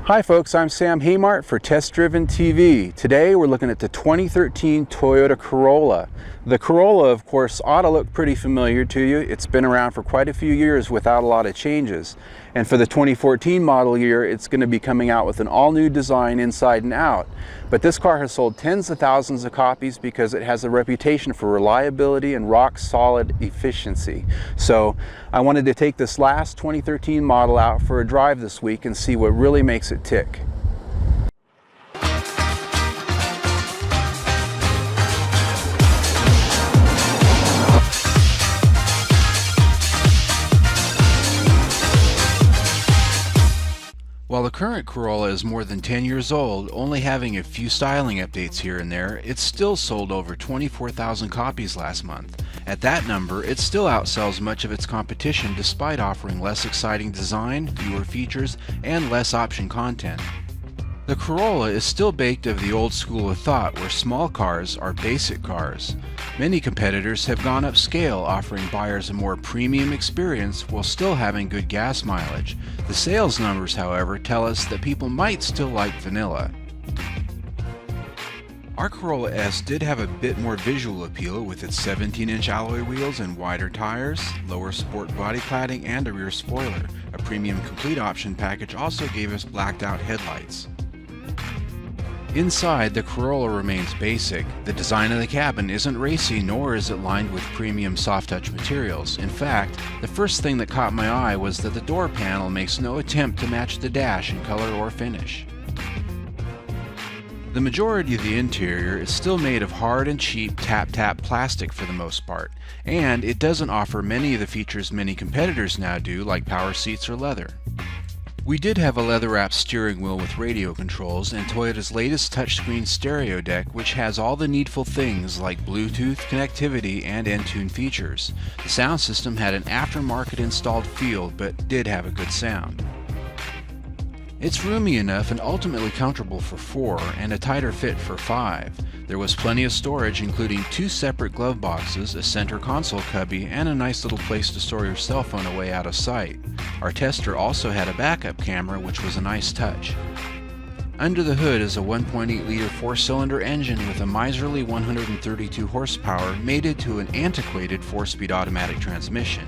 Hi folks, I'm Sam Haymart for Test Driven TV. Today we're looking at the 2013 Toyota Corolla. The Corolla, of course, ought to look pretty familiar to you. It's been around for quite a few years without a lot of changes. And for the 2014 model year, it's going to be coming out with an all-new design inside and out. But this car has sold tens of thousands of copies because it has a reputation for reliability and rock-solid efficiency. So I wanted to take this last 2013 model out for a drive this week and see what really makes it tick. While the current Corolla is more than 10 years old, only having a few styling updates here and there, it still sold over 24,000 copies last month. At that number, it still outsells much of its competition despite offering less exciting design, fewer features, and less option content. The Corolla is still baked of the old school of thought where small cars are basic cars. Many competitors have gone upscale, offering buyers a more premium experience while still having good gas mileage. The sales numbers, however, tell us that people might still like vanilla. Our Corolla S did have a bit more visual appeal with its 17-inch alloy wheels and wider tires, lower sport body cladding, and a rear spoiler. A premium complete option package also gave us blacked out headlights. Inside, the Corolla remains basic. The design of the cabin isn't racy, nor is it lined with premium soft-touch materials. In fact, the first thing that caught my eye was that the door panel makes no attempt to match the dash in color or finish. The majority of the interior is still made of hard and cheap tap-tap plastic for the most part, and it doesn't offer many of the features many competitors now do, like power seats or leather. We did have a leather-wrapped steering wheel with radio controls and Toyota's latest touchscreen stereo deck, which has all the needful things like Bluetooth connectivity and Entune features. The sound system had an aftermarket installed field, but did have a good sound. It's roomy enough and ultimately comfortable for 4 and a tighter fit for 5. There was plenty of storage, including 2 separate glove boxes, a center console cubby, and a nice little place to store your cell phone away out of sight. Our tester also had a backup camera, which was a nice touch. Under the hood is a 1.8-liter 4-cylinder engine with a miserly 132 horsepower mated to an antiquated 4-speed automatic transmission.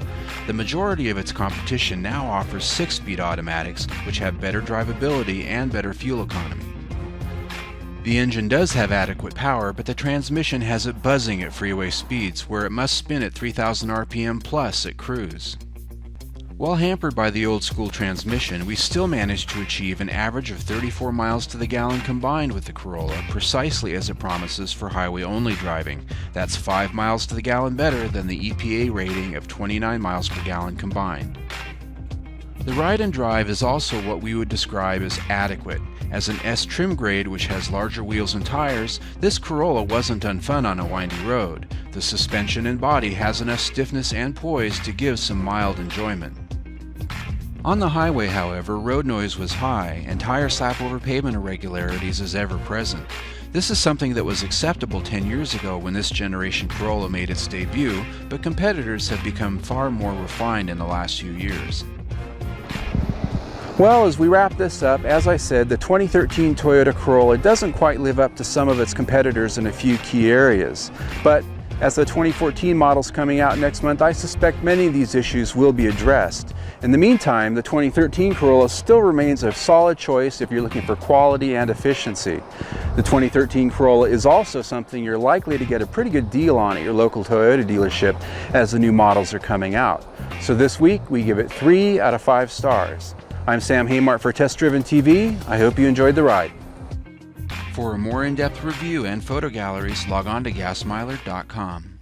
The majority of its competition now offers 6-speed automatics, which have better drivability and better fuel economy. The engine does have adequate power, but the transmission has it buzzing at freeway speeds, where it must spin at 3,000 RPM plus at cruise. While hampered by the old-school transmission, we still managed to achieve an average of 34 miles to the gallon combined with the Corolla, precisely as it promises for highway-only driving. That's 5 miles to the gallon better than the EPA rating of 29 miles per gallon combined. The ride and drive is also what we would describe as adequate. As an S trim grade which has larger wheels and tires, this Corolla wasn't unfun on a windy road. The suspension and body has enough stiffness and poise to give some mild enjoyment. On the highway, however, road noise was high, and tire slap over pavement irregularities is ever present. This is something that was acceptable 10 years ago when this generation Corolla made its debut, but competitors have become far more refined in the last few years. Well, as we wrap this up, as I said, the 2013 Toyota Corolla doesn't quite live up to some of its competitors in a few key areas. But as the 2014 model's coming out next month, I suspect many of these issues will be addressed. In the meantime, the 2013 Corolla still remains a solid choice if you're looking for quality and efficiency. The 2013 Corolla is also something you're likely to get a pretty good deal on at your local Toyota dealership as the new models are coming out. So this week, we give it 3 out of 5 stars. I'm Sam Haymart for Test Driven TV. I hope you enjoyed the ride. For a more in-depth review and photo galleries, log on to gasmiler.com.